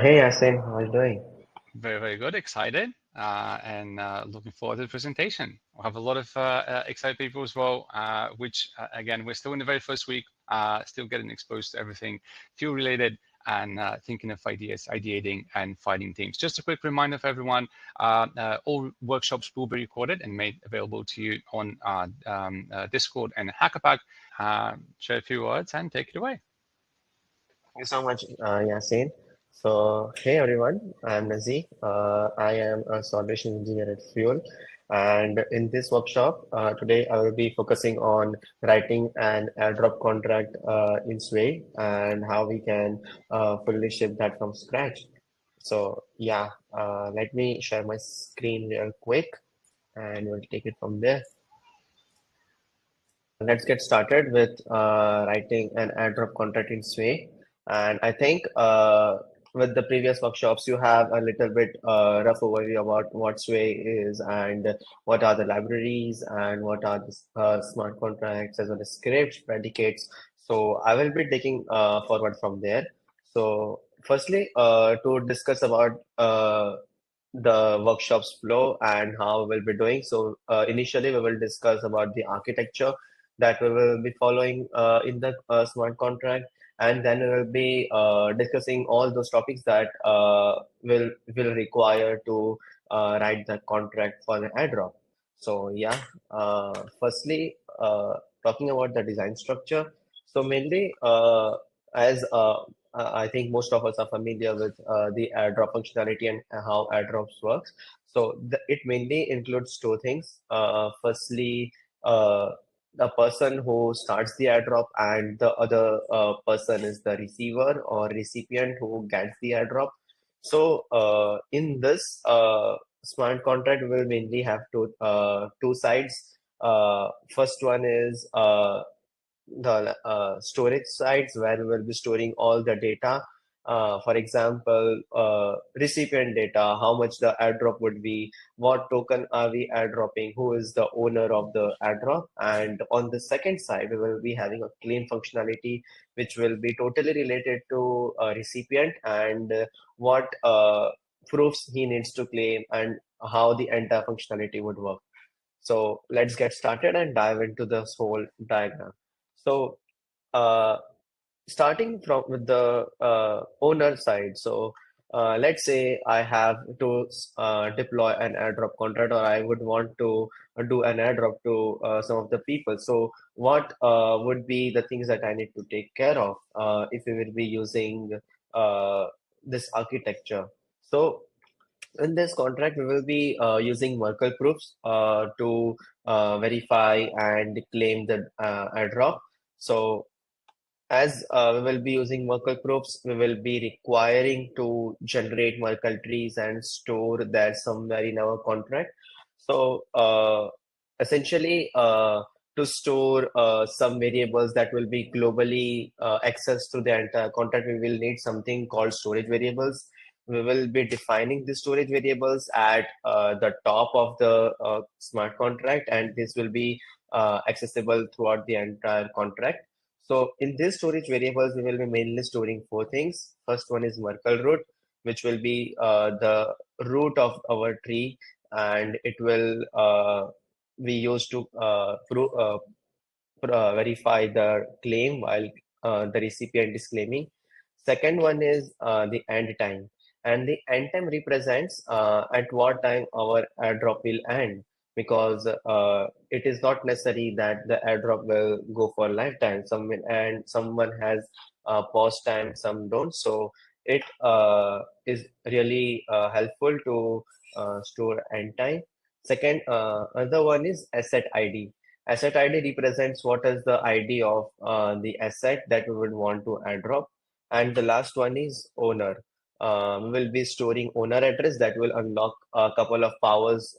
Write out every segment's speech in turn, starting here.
Hey Yasin, how are you doing? Very, very good. Excited and looking forward to the presentation. We have a lot of excited people as well, which again, we're still in the very first week, still getting exposed to everything fuel related and thinking of ideas, ideating and finding teams. Just a quick reminder for everyone, all workshops will be recorded and made available to you on Discord and Hackapack. Share a few words and take it away. Thank you so much, Yasin. So, hey everyone, I'm Nazeeh. I am a solution engineer at Fuel. And in this workshop, today I will be focusing on writing an airdrop contract in Sway and how we can fully ship that from scratch. So, yeah, let me share my screen real quick and we'll take it from there. Let's get started with writing an airdrop contract in Sway. And I think with the previous workshops, you have a little bit rough overview about what Sway is and what are the libraries and what are the smart contracts as well as scripts, predicates. So I will be taking forward from there. So firstly, to discuss about the workshop's flow and how we'll be doing. So initially, we will discuss about the architecture that we will be following in the smart contract, and then we will be discussing all those topics that will require to write the contract for the airdrop. So yeah, firstly, talking about the design structure. So mainly, as I think most of us are familiar with the airdrop functionality and how airdrops works. So it mainly includes two things. Firstly, the person who starts the airdrop and the other person is the receiver or recipient who gets the airdrop. So in this smart contract, we will mainly have two sides. First one is the storage sites where we will be storing all the data. For example, recipient data, how much the airdrop would be, what token are we airdropping, who is the owner of the airdrop. And on the second side, we will be having a claim functionality, which will be totally related to a recipient and what proofs he needs to claim and how the entire functionality would work. So let's get started and dive into this whole diagram. So uh, starting from with the owner side. So let's say I have to deploy an airdrop contract, or I would want to do an airdrop to some of the people. So what would be the things that I need to take care of if we will be using uh, this architecture? So in this contract, we will be using Merkle proofs to verify and claim the airdrop. So as we will be using Merkle proofs, we will be requiring to generate Merkle trees and store that somewhere in our contract. So essentially, to store some variables that will be globally accessed to the entire contract, we will need something called storage variables. We will be defining the storage variables at the top of the smart contract, and this will be accessible throughout the entire contract. So in these storage variables, we will be mainly storing four things. First one is Merkle root, which will be the root of our tree, and it will be used to verify the claim while the recipient is claiming. Second one is the end time, and the end time represents at what time our airdrop will end, because it is not necessary that the airdrop will go for lifetime. Some will end, someone has pause time, some don't. So it is really helpful to store end time. Second, another one is asset ID. Asset ID represents what is the ID of the asset that we would want to airdrop. And the last one is owner. We will be storing owner address that will unlock a couple of powers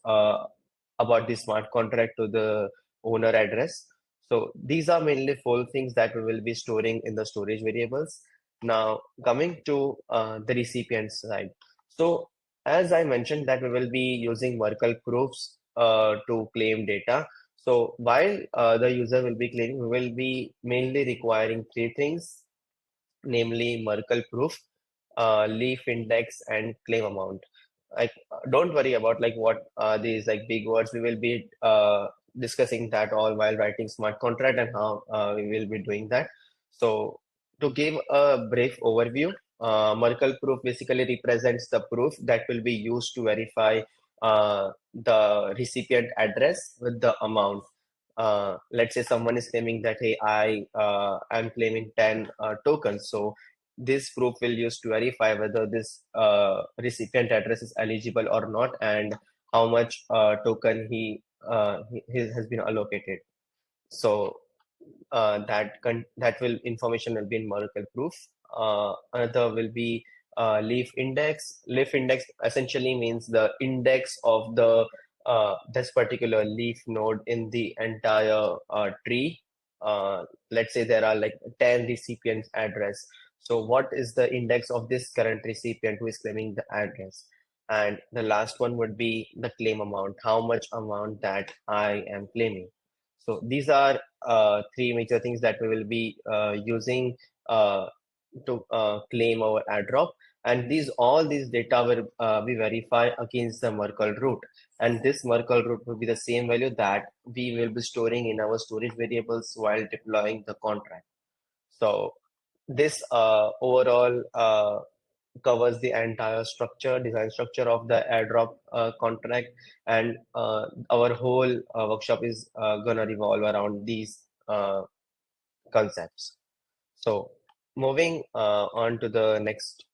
about the smart contract to the owner address. So these are mainly four things that we will be storing in the storage variables. Now coming to the recipient side. So as I mentioned that we will be using Merkle proofs to claim data. So while the user will be claiming, we will be mainly requiring three things, namely Merkle proof. leaf index, and claim amount. Like, don't worry about like what these like big words. We will be discussing that all while writing smart contract and how we will be doing that. So to give a brief overview, Merkle proof basically represents the proof that will be used to verify the recipient address with the amount. Let's say someone is claiming that, hey, I am claiming 10 tokens. So this proof will use to verify whether this recipient address is eligible or not, and how much token he has been allocated. So that will information will be in Merkle proof. Another will be leaf index. Leaf index essentially means the index of the this particular leaf node in the entire tree. Let's say there are like 10 recipients address. So what is the index of this current recipient who is claiming the address? And the last one would be the claim amount, how much amount that I am claiming. So these are three major things that we will be using uh, to claim our airdrop. And all these data will be verified against the Merkle root. And this Merkle root will be the same value that we will be storing in our storage variables while deploying the contract. So this overall covers the entire design structure of the airdrop contract, and our whole workshop is gonna revolve around these concepts. So moving on to the next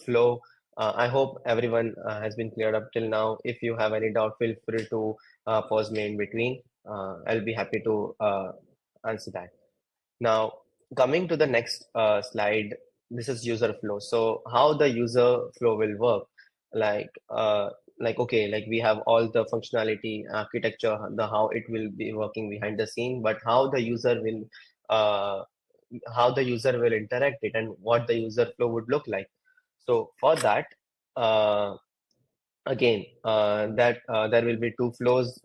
flow, I hope everyone has been cleared up till now. If you have any doubt, feel free to pause me in between. I'll be happy to answer that. Now, coming to the next slide, this is user flow. So how the user flow will work, like okay, like we have all the functionality, architecture, the how it will be working behind the scene, but uh, how the user will interact it and what the user flow would look like. So for that, uh, again, that there will be two flows.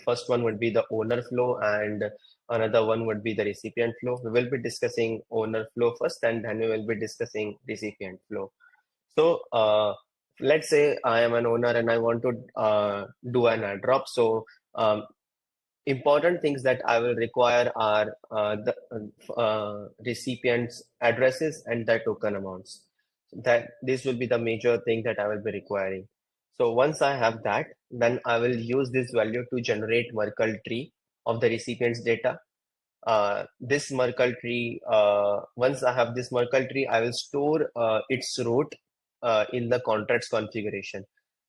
First one would be the owner flow, and another one would be the recipient flow. We will be discussing owner flow first, and then we will be discussing recipient flow. So let's say I am an owner and I want to do an airdrop. So important things that I will require are the recipients' addresses and their token amounts. That this will be the major thing that I will be requiring. So once I have that, then I will use this value to generate Merkle tree of the recipient's data. This Merkle tree, once I have this Merkle tree, I will store its root in the contracts configuration.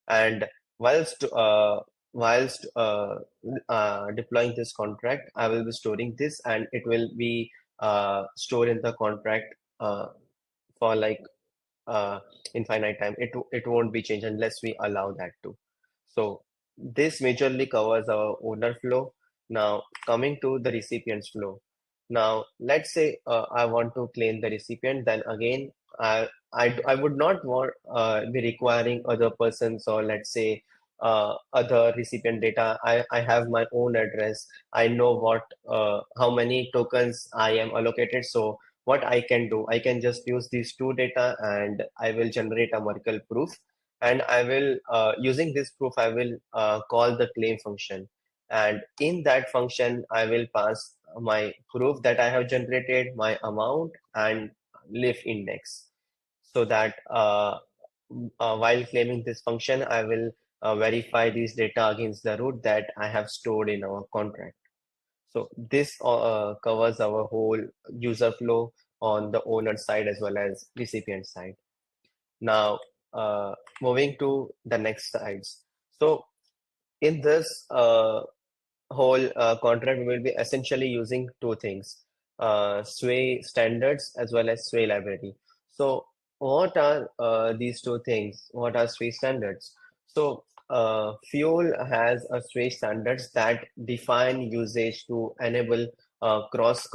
And whilst uh, whilst deploying this contract, I will be storing this, and it will be stored in the contract for like uh, infinite time. It won't be changed unless we allow that to. So this majorly covers our owner flow. Now coming to the recipient's flow. Now let's say I want to claim the recipient. Then again, I would not want be requiring other persons, or let's say other recipient data. I have my own address. I know what how many tokens I am allocated. So what I can do, I can just use these two data and I will generate a Merkle proof. And I will, using this proof, I will call the claim function. And in that function, I will pass my proof that I have generated, my amount, and leaf index. So that while claiming this function, I will verify these data against the root that I have stored in our contract. So this covers our whole user flow on the owner side as well as recipient side. Now, moving to the next slides. So in this whole contract, we will be essentially using two things, Sway standards as well as Sway library. So what are these two things? What are Sway standards? So Fuel has a Sway standards that define usage to enable cross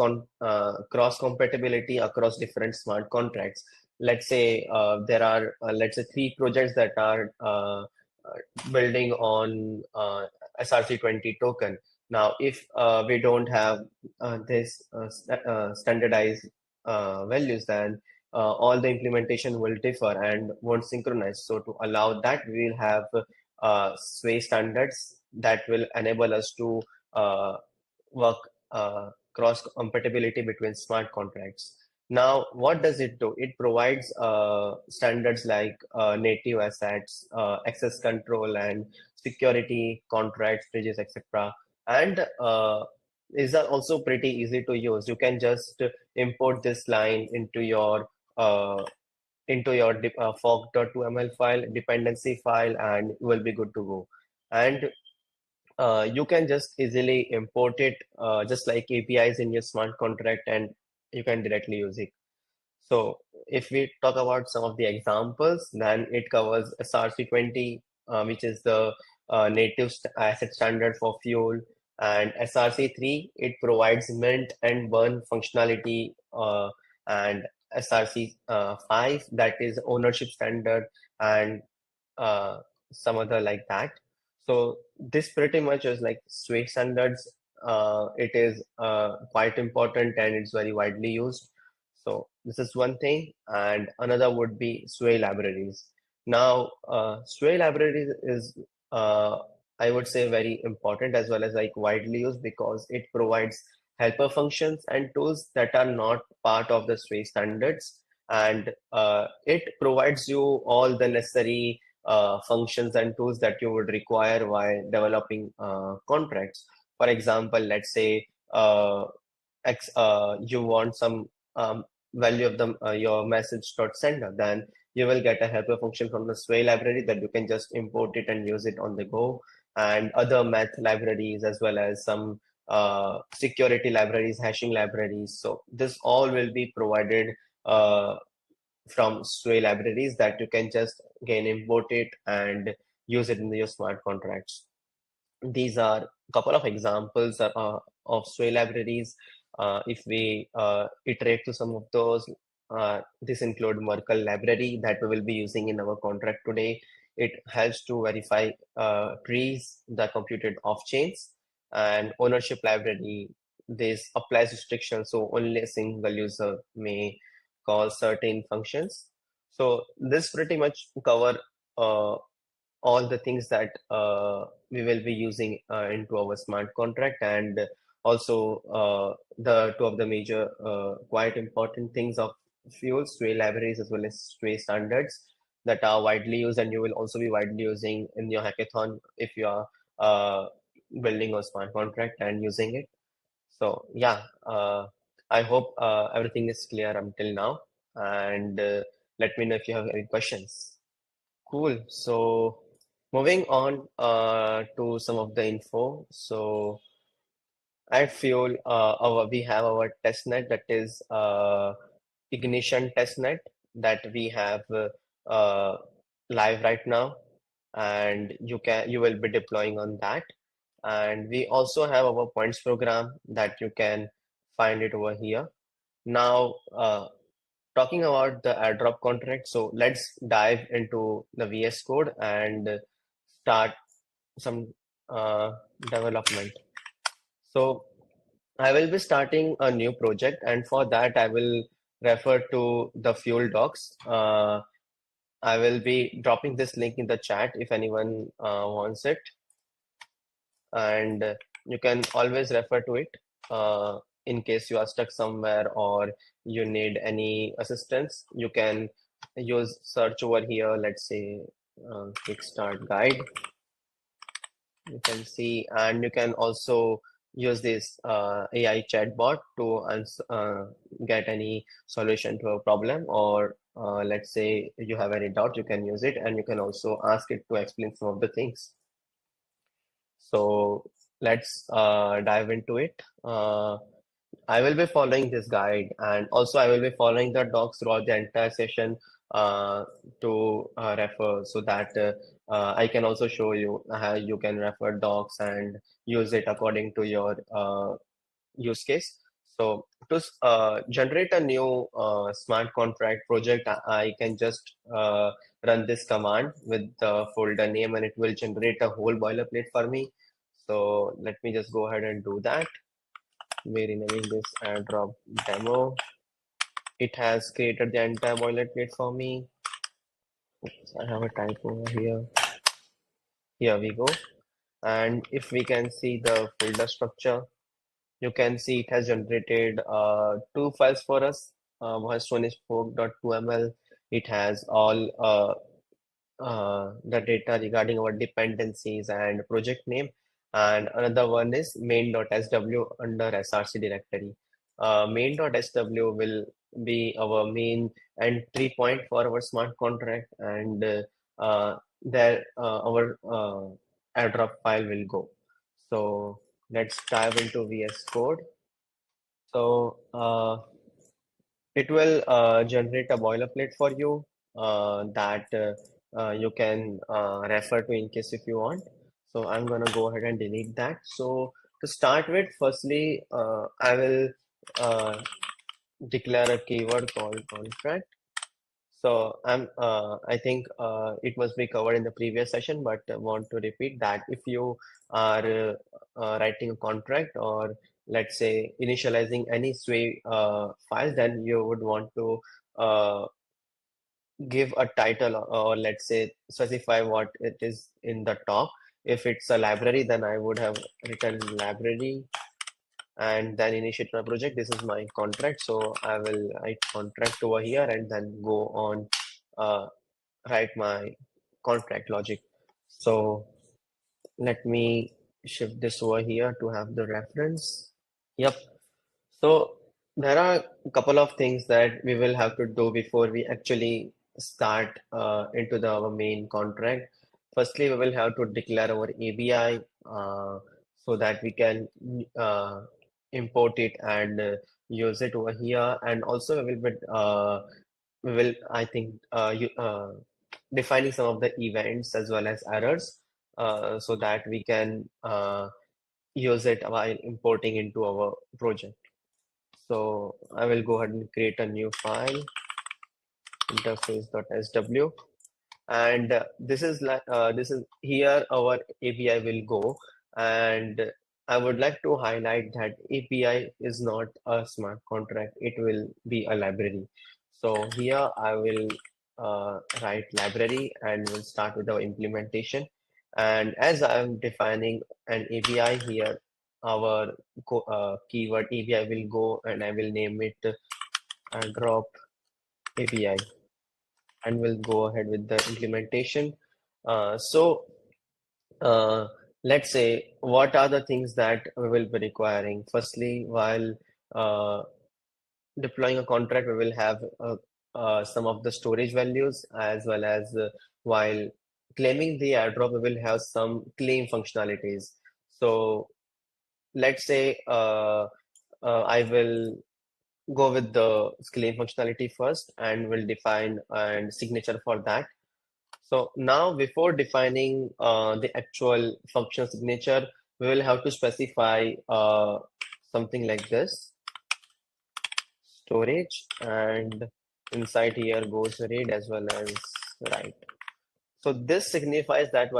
compatibility across different smart contracts. Let's say there are let's say three projects that are building on SRC20 token. Now, if we don't have this standardized values, then all the implementation will differ and won't synchronize. So to allow that, we will have Sway standards that will enable us to work cross compatibility between smart contracts. Now, what does it do? It provides standards like native assets, access control, and security contracts, bridges, etc. And these are also pretty easy to use. You can just import this line uh, into your fork.ml file, dependency file, and you will be good to go. And you can just easily import it just like APIs in your smart contract, and you can directly use it. So if we talk about some of the examples, then it covers SRC20, which is the native asset standard for fuel, and SRC3, it provides mint and burn functionality, and SRC5, that is ownership standard, and uh, some other like that. So this pretty much is like Sway standards. It is quite important and it's very widely used. So this is one thing, and another would be Sway libraries. Now, Sway libraries is I would say very important as well as like widely used because it provides helper functions and tools that are not part of the Sway standards, and it provides you all the necessary functions and tools that you would require while developing contracts. For example, let's say you want some value of the your message dot sender, then you will get a helper function from the Sway library that you can just import it and use it on the go, and other math libraries as well as some security libraries, hashing libraries. So this all will be provided from Sway libraries that you can just again import it and use it in your smart contracts. These are a couple of examples of Sway libraries. If we iterate to some of those, this include Merkle library that we will be using in our contract today. It helps to verify trees that computed off chains, and ownership library. This applies restrictions, so only a single user may call certain functions. So this pretty much cover all the things that we will be using into our smart contract, and also the two of the major quite important things of fuel Sway libraries as well as Sway standards that are widely used, and you will also be widely using in your hackathon if you are building a smart contract and using it. So yeah, I hope everything is clear until now, and let me know if you have any questions. Cool. So moving on to some of the info. So at Fuel, we have our testnet, that is ignition testnet, that we have uh, live right now, and you will be deploying on that. And we also have our points program that you can find it over here. Now, talking about the airdrop contract, so let's dive into the VS Code and start some development. So I will be starting a new project, and for that I will refer to the Fuel docs. I will be dropping this link in the chat if anyone wants it, and you can always refer to it in case you are stuck somewhere or you need any assistance. You can use search over here. Let's say Kickstart guide. You can see, and you can also use this AI chatbot to get any solution to a problem, or let's say you have any doubt, you can use it, and you can also ask it to explain some of the things. So let's dive into it. I will be following this guide, and also I will be following the docs throughout the entire session to refer, so that I can also show you how you can refer docs and use it according to your use case. So to generate a new smart contract project, I can just run this command with the folder name, and it will generate a whole boilerplate for me. So let me just go ahead and do that. We're renaming this airdrop demo. It has created the entire boilerplate for me. Oops, I have a typo over here. Here we go. And if we can see the folder structure, you can see it has generated two files for us. First one is fork.2ml. It has all the data regarding our dependencies and project name, and another one is main.sw under src directory. Main.sw will be our main entry point for our smart contract, and there our airdrop file will go. So let's dive into VS Code. So it will generate a boilerplate for you that you can refer to in case if you want. So I'm gonna go ahead and delete that. So to start with, firstly, I will uh, declare a keyword called contract. So I think it must be covered in the previous session, but I want to repeat that if you are writing a contract, or let's say initializing any Sway file, then you would want to uh, give a title, or let's say specify what it is in the top. If it's a library, then I would have written library and then initiate my project. This is my contract, so I will write contract over here and then go on. Write my contract logic. So let me shift this over here to have the reference. Yep. So there are a couple of things that we will have to do before we actually start into our main contract. Firstly, we will have to declare our ABI so that we can uh, import it and use it over here. And also we will, I think, defining some of the events as well as errors so that we can use it while importing into our project. So I will go ahead and create a new file, interface.sw, and this is here our API will go. And I would like to highlight that API is not a smart contract; it will be a library. So here I will write library and we'll start with our implementation. And as I'm defining an API here, our keyword API will go, and I will name it drop API, and we'll go ahead with the implementation. So uh, let's say what are the things that we will be requiring. Firstly, while uh, deploying a contract, we will have some of the storage values, as well as while claiming the airdrop, we will have some claim functionalities. So let's say I will go with the claim functionality first, and we'll define and signature for that. So now before defining the actual function signature, we will have to specify something like this, storage, and inside here goes read as well as write. So this signifies that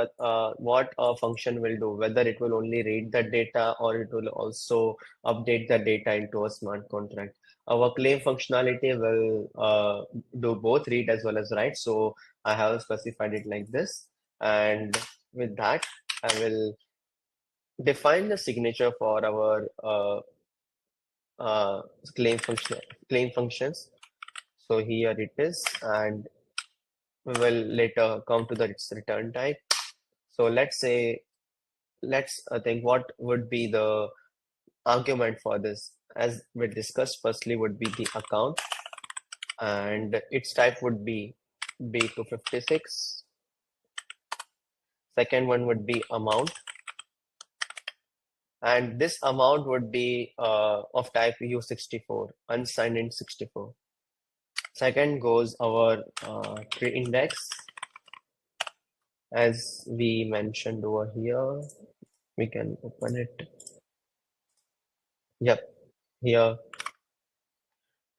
what a function will do, whether it will only read the data or it will also update the data into a smart contract. Our claim functionality will do both read as well as write. So I have specified it like this. And with that, I will define the signature for our uh, claim functions. So here it is, and we will later come to the return type. So let's think what would be the argument for this. As we discussed, firstly would be the account, and its type would be B256. Second one would be amount, and this amount would be of type U64, unsigned in 64. Second goes our tree index, as we mentioned over here. We can open it. Yep, here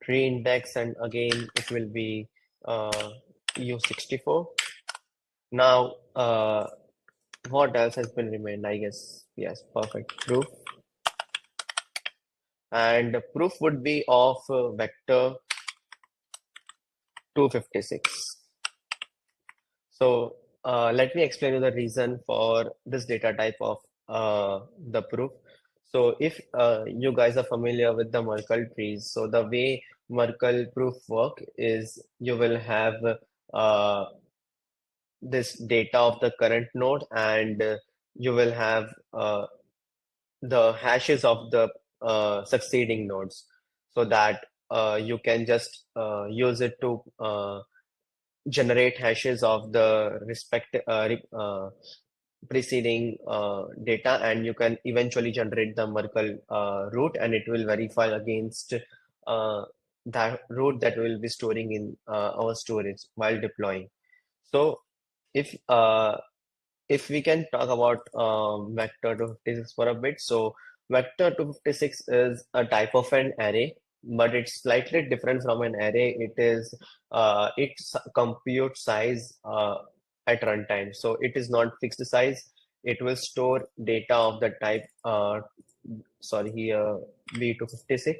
tree index, and again it will be U64. Now, what else has been remained? I guess, yes, perfect. Proof. And proof would be of vector 256. So let me explain you the reason for this data type of the proof. So if you guys are familiar with the Merkle trees, so the way Merkle proof work is you will have uh, this data of the current node, and you will have the hashes of the succeeding nodes, so that you can just use it to generate hashes of the preceding data, and you can eventually generate the Merkle root, and it will verify against that root that we will be storing in our storage while deploying. So if we can talk about vector 256 for a bit. So vector 256 is a type of an array, but it's slightly different from an array. It is its compute size at runtime. So it is not fixed size. It will store data of the type sorry here B256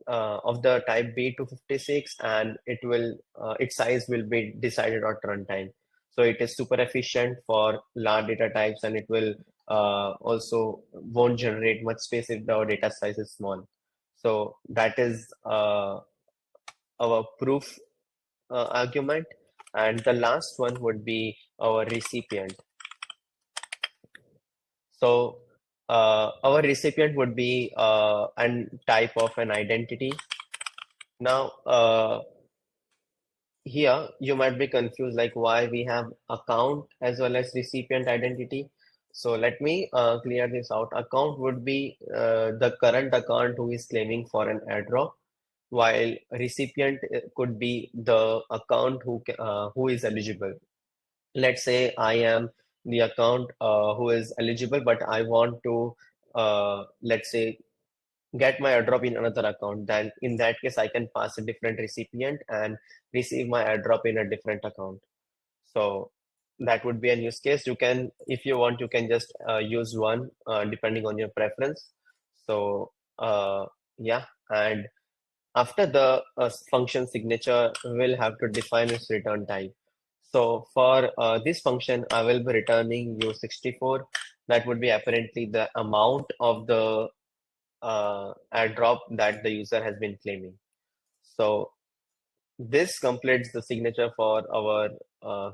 of the type B256, and it will its size will be decided at runtime. So it is super efficient for large data types, and it will also won't generate much space if the data size is small. So that is our proof argument. And the last one would be our recipient. So our recipient would be an type of an identity. Now, here you might be confused like why we have account as well as recipient identity. So let me clear this out. Account would be the current account who is claiming for an airdrop, while recipient could be the account who is eligible. Let's say I am the account who is eligible, but I want to let's say get my airdrop in another account. Then in that case, I can pass a different recipient and receive my airdrop in a different account. So that would be a use case. You can, if you want, you can just use one depending on your preference. So yeah, and after the function signature, we'll have to define its return type. So for this function, I will be returning U64. That would be apparently the amount of the airdrop that the user has been claiming. So this completes the signature for our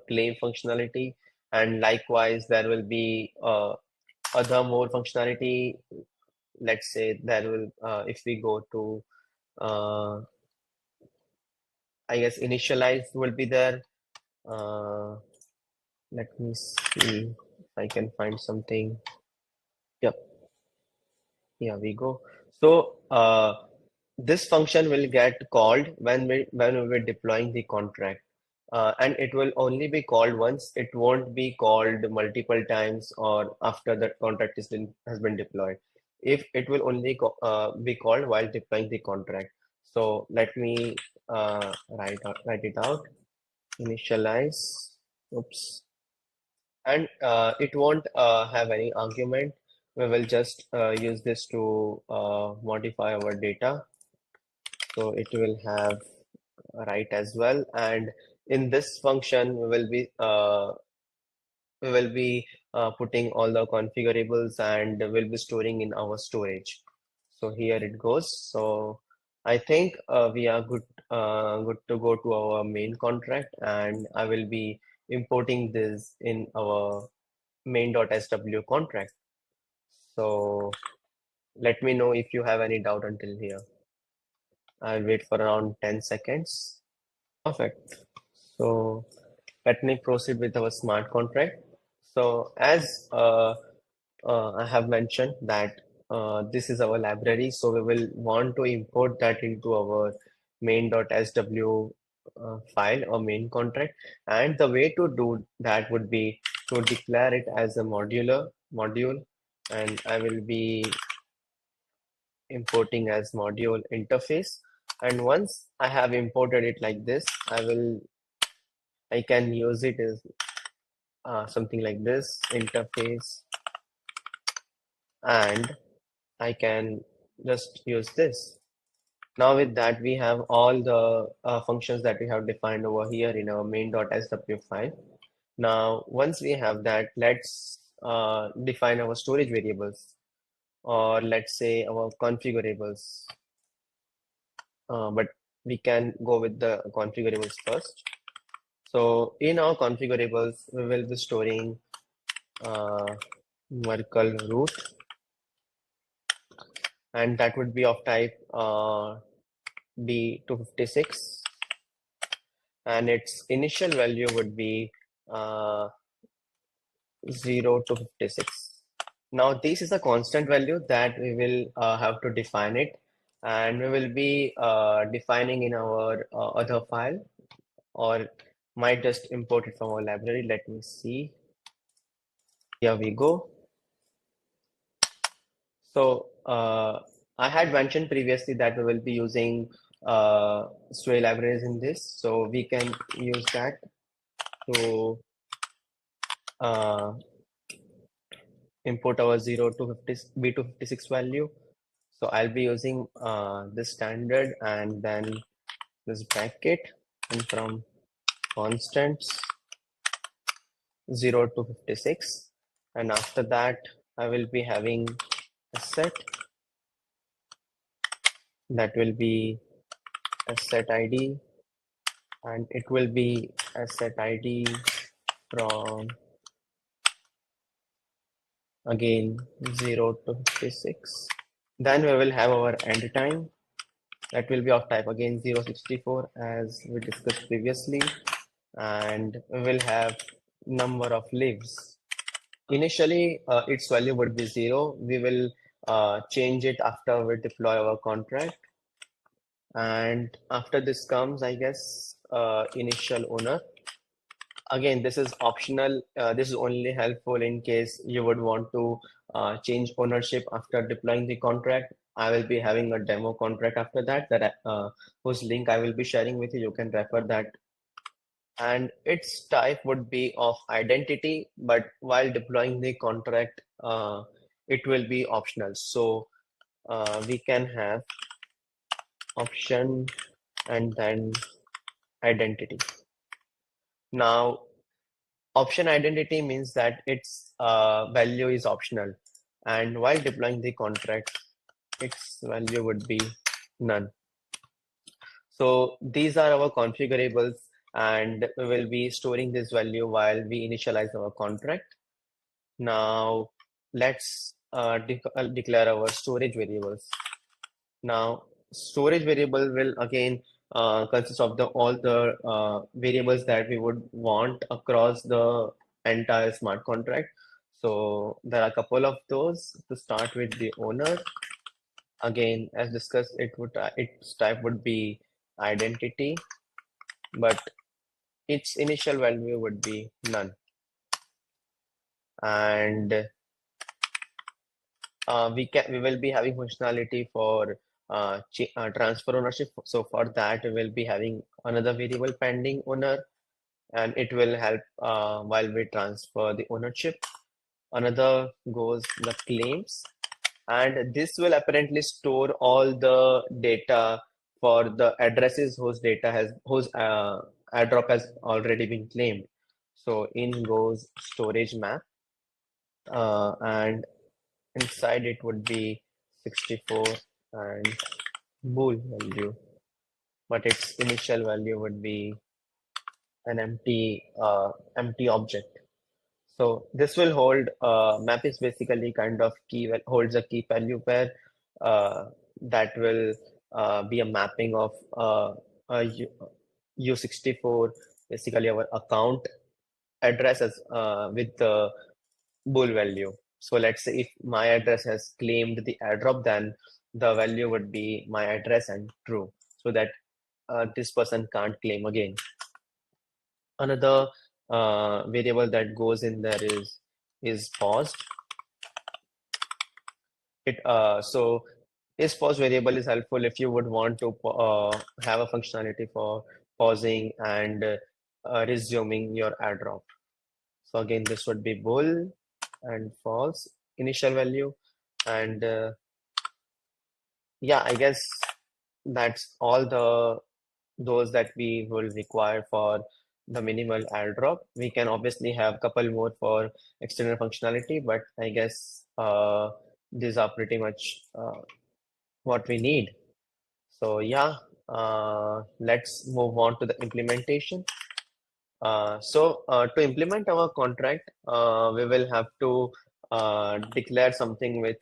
claim functionality, and likewise there will be other more functionality. Let's say there will if we go to I guess initialize will be there. uh, Let me see if I can find something. Yep, here we go. So this function will get called when we were deploying the contract, and it will only be called once. It won't be called multiple times or after the contract has been deployed. If it will only be called while deploying the contract. So let me write it out. Initialize. Oops. And it won't have any argument. We will just use this to modify our data. So it will have write as well. And in this function, we will be putting all the configurables, and we'll be storing in our storage. So here it goes. So I think we are good to go to our main contract, and I will be importing this in our main.sw contract. So let me know if you have any doubt until here. I'll wait for around 10 seconds. Perfect. So let me proceed with our smart contract. So as I have mentioned that this is our library, so we will want to import that into our main.sw file or main contract. And the way to do that would be to declare it as a module, and I will be importing as module interface. And once I have imported it like this, I can use it as something like this interface, and I can just use this. Now with that, we have all the functions that we have defined over here in our main.sw file. Now, once we have that, let's define our storage variables, or let's say our configurables. But we can go with the configurables first. So in our configurables, we will be storing Merkle root, and that would be of type B256, and its initial value would be 0 to 56. Now this is a constant value that we will have to define it, and we will be defining in our other file, or might just import it from our library. Let me see. Here we go. So I had mentioned previously that we will be using Sway libraries in this, so we can use that to import our 0 to 50 B256 value. So I'll be using this standard and then this bracket, and from constants 0 to 56, and after that I will be having a set that will be a set ID, and it will be a set ID from again 0 to 56. Then we will have our end time that will be of type again 064 as we discussed previously, and we will have number of lives. Initially, its value would be 0. We will change it after we deploy our contract. And after this comes, I guess, initial owner. Again, this is optional. This is only helpful in case you would want to change ownership after deploying the contract. I will be having a demo contract after that, whose link I will be sharing with you. You can refer that. And its type would be of identity, but while deploying the contract, it will be optional. So we can have option and then identity. Now, option identity means that its value is optional, and while deploying the contract, its value would be none. So these are our configurables, and we will be storing this value while we initialize our contract. Now let's declare our storage variables. Now storage variable will again consist of all the variables that we would want across the entire smart contract. So there are a couple of those. To start with the owner, again as discussed, its type would be identity, but its initial value would be none. And we will be having functionality for transfer ownership. So for that, we will be having another variable pending owner, and it will help while we transfer the ownership. Another goes the claims, and this will apparently store all the data for the addresses whose airdrop has already been claimed. So in goes storage map, and inside it would be 64 and bool value, but its initial value would be an empty object. So this will hold map is basically kind of holds a key value pair that will be a mapping of a U64, basically our account address as with the bool value. So let's say if my address has claimed the airdrop, then the value would be my address and true, so that this person can't claim again. Another variable that goes in there is paused. So this pause variable is helpful if you would want to have a functionality for pausing and resuming your airdrop. So again, this would be bool and false initial value, and yeah, I guess that's all those that we will require for the minimal airdrop. We can obviously have a couple more for external functionality, but I guess these are pretty much what we need. So yeah, let's move on to the implementation. To implement our contract, we will have to declare something with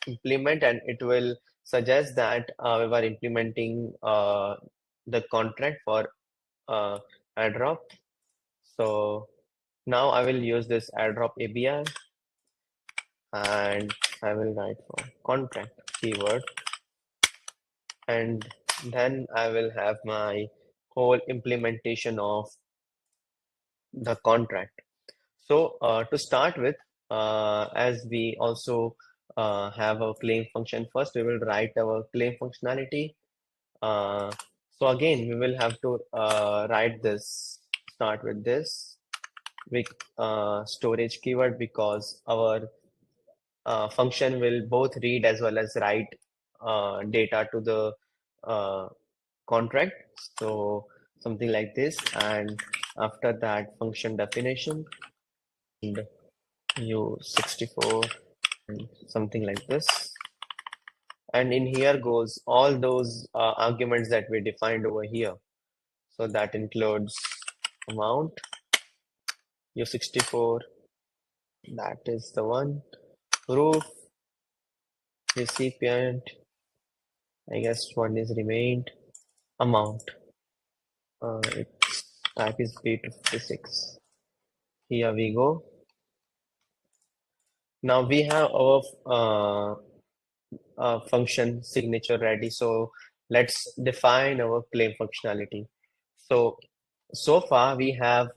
implement, and it will suggest that we are implementing the contract for uh, airdrop. So now I will use this airdrop ABI, and I will write for contract keyword, and then I will have my whole implementation of the contract. So to start with, as we also have a claim function, first we will write our claim functionality. So again, we will have to write this, start with this with storage keyword, because our function will both read as well as write data to the uh, contract. So something like this, and after that function definition and u64 and something like this. And in here goes all those arguments that we defined over here. So that includes amount, u64, that is the one, proof, recipient, I guess one is remained, amount. Its type is B256. Here we go. Now we have our function signature ready. So let's define our claim functionality. So far we have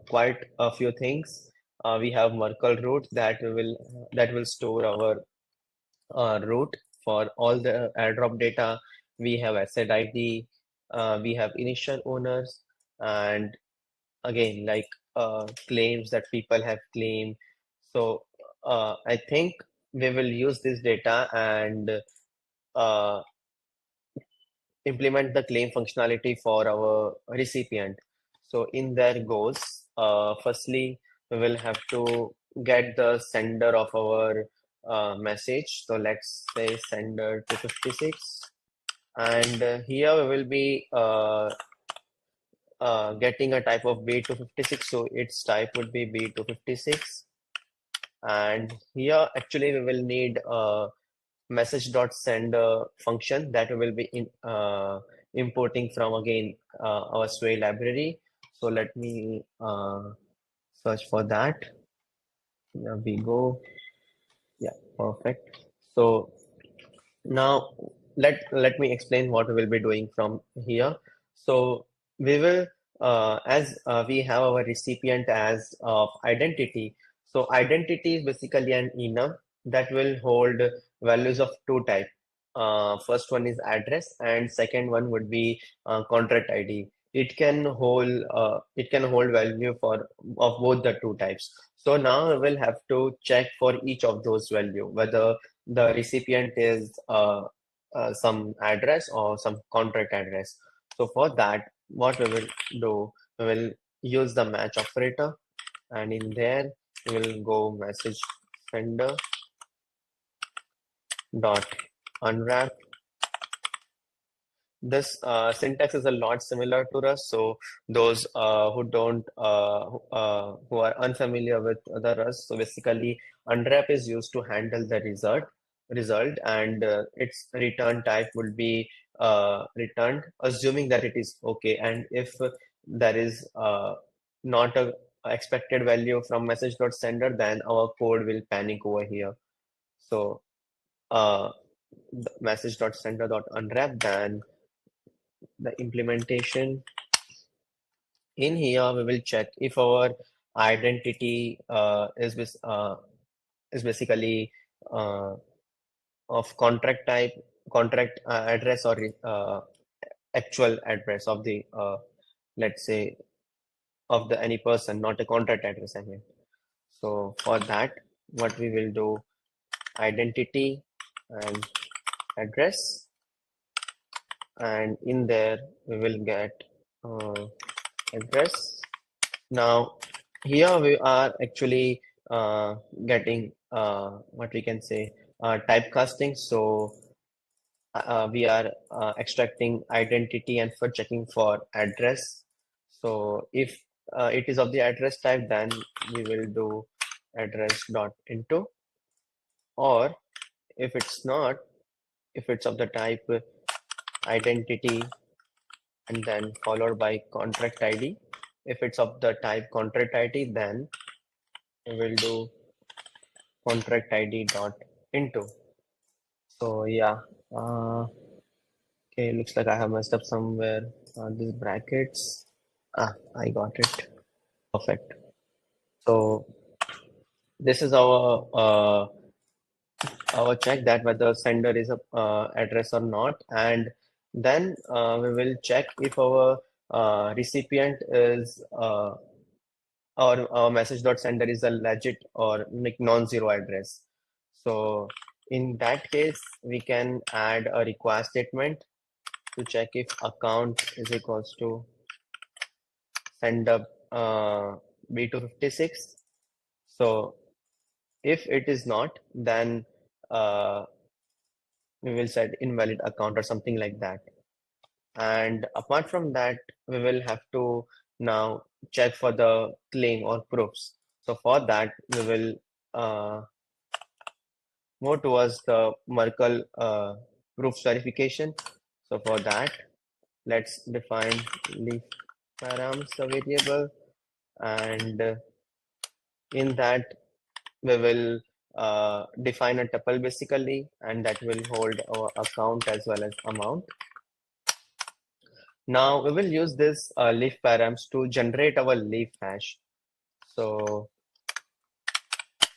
quite a few things. We have Merkle root that will store our route for all the airdrop data. We have asset ID, we have initial owners, and again, like claims that people have claimed. So I think we will use this data and uh, implement the claim functionality for our recipient. So in there goes, firstly, we will have to get the sender of our message. So let's say sender 256. And here we will be getting a type of B256. So its type would be B256. And here actually we will need message.send function that we will be importing from again our Sway library. So let me search for that. Here we go. Yeah, perfect. So now let me explain what we will be doing from here. So we will as we have our recipient as of identity. So identity is basically an enum that will hold values of two type. First one is address, and second one would be contract ID. It can hold value for of both the two types. So now we will have to check for each of those value whether the recipient is some address or some contract address. So for that, what we will do, we will use the match operator, and in there we will go message sender dot unwrap. This syntax is a lot similar to Rust, so those who are unfamiliar with the Rust, so basically unwrap is used to handle the result, and its return type will be returned, assuming that it is okay, and if there is not a expected value from message.sender, then our code will panic over here. So uh, message.sender.unwrap, then the implementation. In here, we will check if our identity is basically uh, of contract type, contract address, or actual address of the let's say of the any person, not a contract address, I mean. So for that, what we will do, identity and address. and in there we will get address. Now here we are actually getting what we can say typecasting. So we are extracting identity and for checking for address. So if it is of the address type, then we will do address dot into, or if it's not, if it's of the type identity and then followed by contract ID. If it's of the type contract ID, then we will do contract ID dot into. So yeah, okay, looks like I have messed up somewhere. These brackets. I got it. Perfect. So this is our check that whether sender is a address or not, and then we will check if our recipient is or our message.sender is a legit or like non-zero address. So in that case, we can add a require statement to check if account is equals to send up B256. So if it is not, then we will set invalid account or something like that. And apart from that, we will have to now check for the claim or proofs. So for that, we will move towards the Merkle proofs verification. So for that, let's define leaf params a variable, and in that we will define a tuple basically, and that will hold our account as well as amount. Now we will use this leaf params to generate our leaf hash. So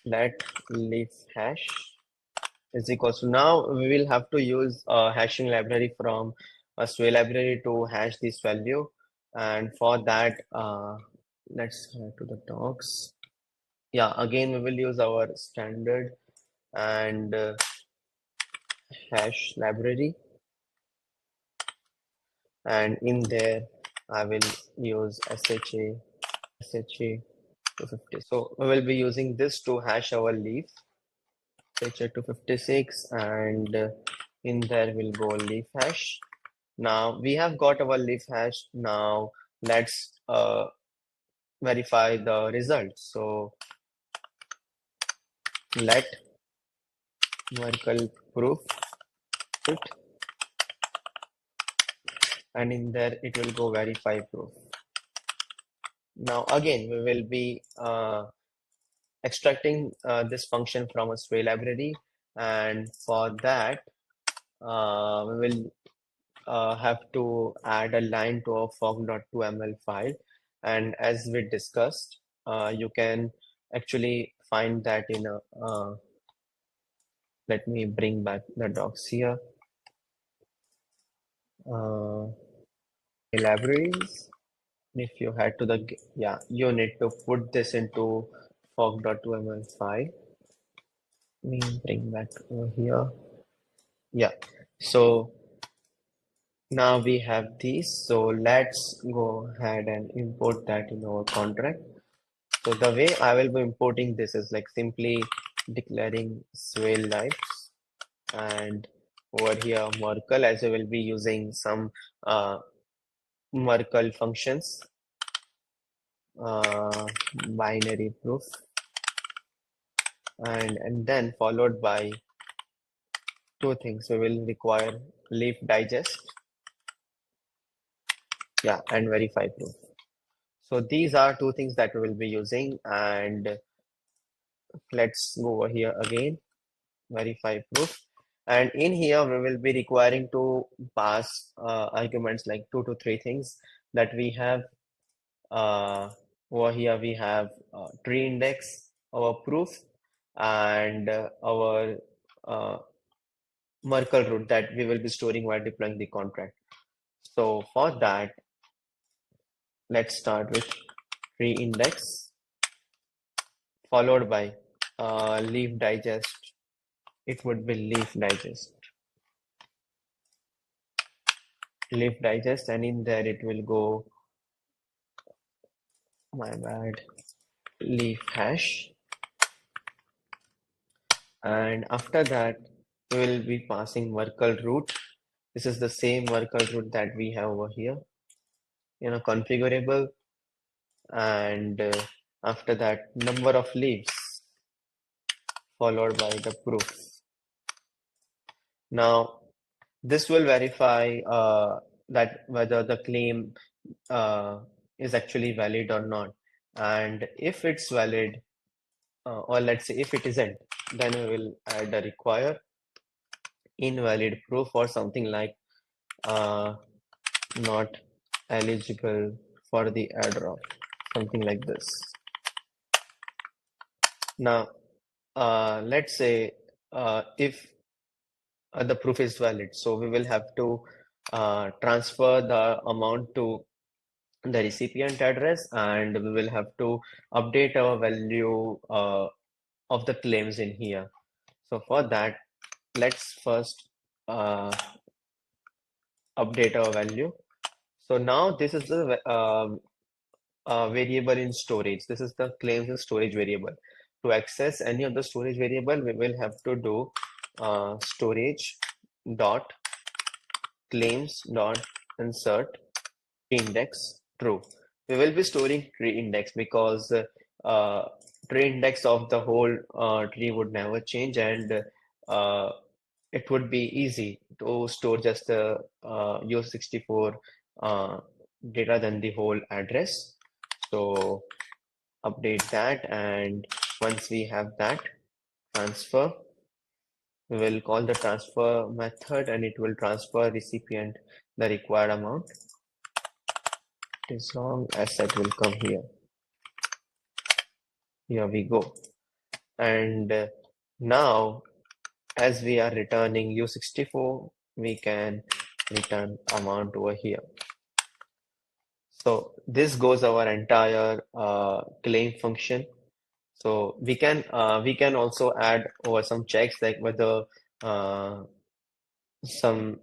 let leaf hash is equals to, now we will have to use a hashing library from a Sway library to hash this value. And for that, let's head to the docs. Yeah, again, we will use our standard and hash library. And in there, I will use SHA 250. So we will be using this to hash our leaf, SHA 256, and in there will go leaf hash. Now we have got our leaf hash. Now let's verify the results. So let Merkle proof it, and in there it will go verify proof. Now again we will be extracting this function from a Sway library, and for that we will have to add a line to our fork.2ml file. And as we discussed, you can actually find that in a let me bring back the docs here. Libraries. If you head to the, yeah, you need to put this into fork.2ml file. Let me bring back over here. Yeah, so now we have these. So let's go ahead and import that in our contract. So the way I will be importing this is like simply declaring Sway lives, and over here Merkle, as we will be using some Merkle functions, binary proof, and then followed by two things. We will require leaf digest, yeah, and verify proof. So these are two things that we will be using, and let's go over here again, verify proof. And in here, we will be requiring to pass arguments like 2 to 3 things that we have. Over here, we have tree index, our proof, and our Merkle root that we will be storing while deploying the contract. So for that, let's start with tree index, followed by leaf digest. It would be leaf digest. leaf digest, and in there it will go, my bad, leaf hash. And after that, we will be passing Merkle root. This is the same Merkle root that we have over here, configurable. And after that, number of leaves followed by the proof. Now, this will verify that whether the claim is actually valid or not. And if it's valid, or let's say if it isn't, then we will add a require invalid proof or something like not eligible for the airdrop, something like this. Now, let's say if the proof is valid, so we will have to transfer the amount to the recipient address, and we will have to update our value of the claims in here. So for that, let's first update our value. So now this is the variable in storage. This is the claims in storage variable. To access any of the storage variable, we will have to do storage dot claims dot insert index true. We will be storing tree index because tree index of the whole tree would never change, and it would be easy to store just the U64 data than the whole address. So update that, and once we have that, transfer. We will call the transfer method, and it will transfer recipient the required amount as long as that will come here. Here we go. And now, as we are returning U64, we can return amount over here. So this goes our entire claim function. So we can also add over some checks like whether some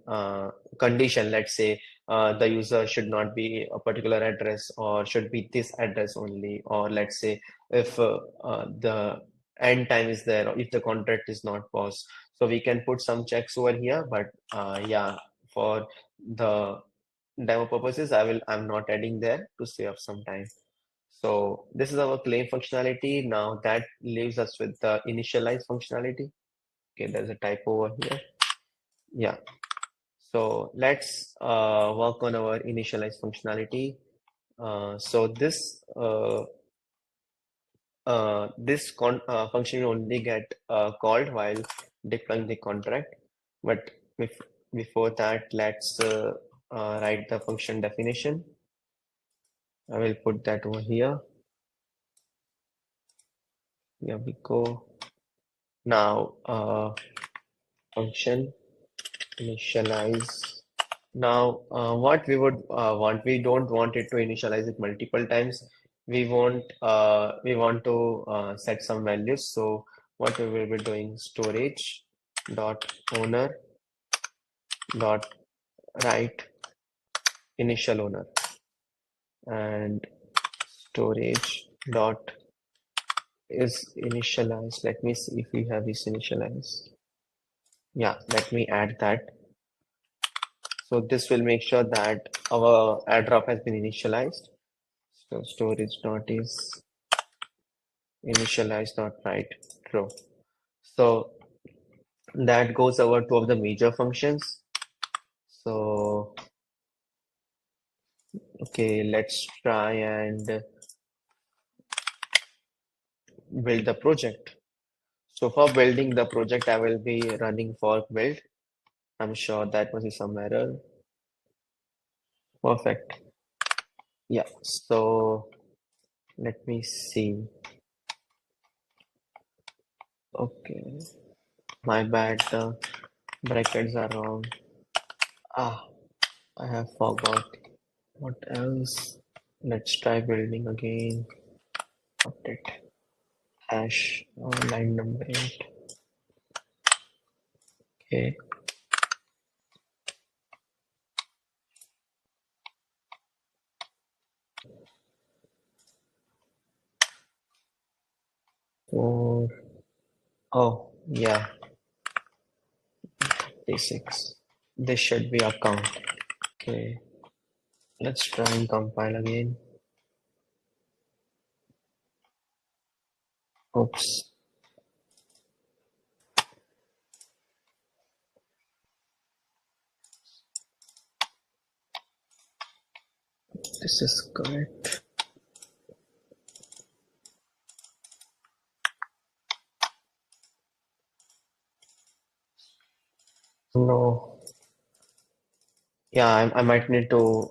condition, let's say the user should not be a particular address or should be this address only, or let's say if the end time is there or if the contract is not paused. So we can put some checks over here, but yeah, for the demo purposes, I'm not adding there to save some time. So this is our claim functionality. Now that leaves us with the initialize functionality. Okay, there's a typo over here. Yeah. So let's work on our initialize functionality. So this function will only get called while deploying the contract. But before that, let's write the function definition. I will put that over here. Here we go. Now function initialize. Now, what we would want, we don't want it to initialize it multiple times. We want to set some values. So what we will be doing, storage dot owner dot write initial owner, and storage dot is initialized. Let me see if we have this initialized. Yeah, let me add that. So this will make sure that our airdrop has been initialized. So storage dot is initialize dot write true. So that goes over two of the major functions. So okay, let's try and build the project. So for building the project, I will be running fork build. I'm sure that was some error. Perfect. Yeah, so let me see. Okay, my bad, the brackets are wrong. Ah, I have forgot. What else? Let's try building again. Update hash line number 8. Okay. Oh, yeah. Basics. This should be account. Okay. Let's try and compile again. Oops. This is correct. No. Yeah, I might need to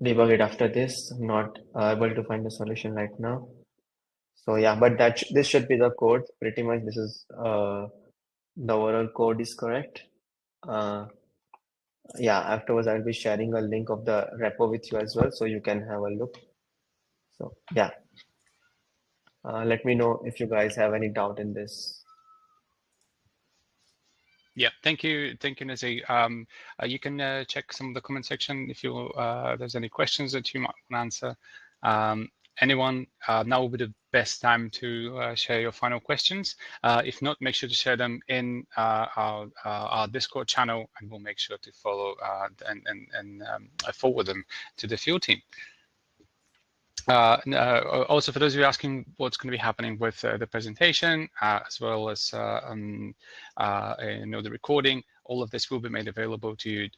debug it after this. I'm not able to find the solution right now. So yeah, but this should be the code. Pretty much this is the overall code is correct. Yeah, afterwards I'll be sharing a link of the repo with you as well, so you can have a look. So yeah, let me know if you guys have any doubt in this. Yeah, thank you, Nazeeh. You can check some of the comment section if there's any questions that you might want to answer. Anyone, now will be the best time to share your final questions. If not, make sure to share them in our Discord channel, and we'll make sure to follow and forward them to the field team. Also, for those of you asking what's going to be happening with the presentation, as well as the recording, all of this will be made available to you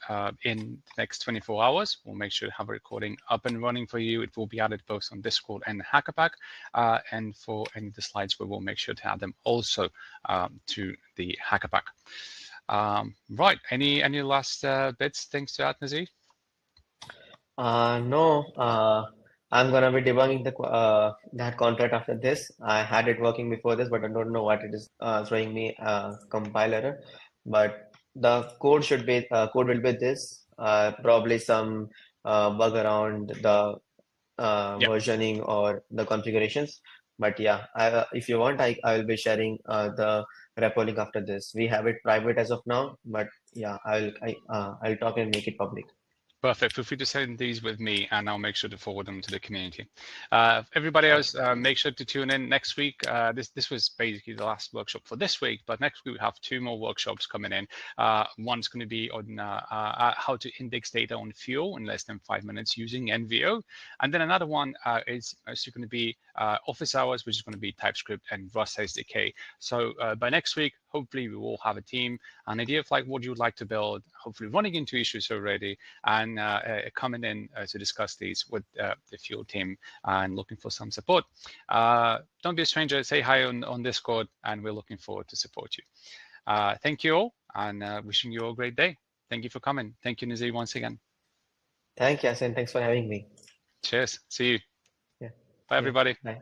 in the next 24 hours. We'll make sure to have a recording up and running for you. It will be added both on Discord and Hackerpack. And for any of the slides, we will make sure to add them also to the Hackerpack. Right. Any last bits, things to add, Nazeeh? No, I'm gonna be debugging that contract after this. I had it working before this, but I don't know what it is throwing me compile error. But the code will be this. Probably some bug around the versioning or the configurations. But yeah, if you want, I will be sharing the repo link after this. We have it private as of now, but yeah, I'll talk and make it public. Perfect. Feel free to send these with me, and I'll make sure to forward them to the community. Everybody else, make sure to tune in next week. This was basically the last workshop for this week, but next week we have 2 more workshops coming in. One's going to be on how to index data on Fuel in less than 5 minutes using NVO, and then another one is also going to be office hours, which is going to be TypeScript and Rust SDK. So by next week, hopefully we will have a team, an idea of like what you would like to build, hopefully running into issues already, and coming in to discuss these with the Fuel team and looking for some support. Don't be a stranger, say hi on Discord, and we're looking forward to support you. Thank you all, and wishing you all a great day. Thank you for coming. Thank you, Nazeeh, once again. Thank you, Yasin. Thanks for having me. Cheers. See you. Yeah. Bye, everybody. Bye.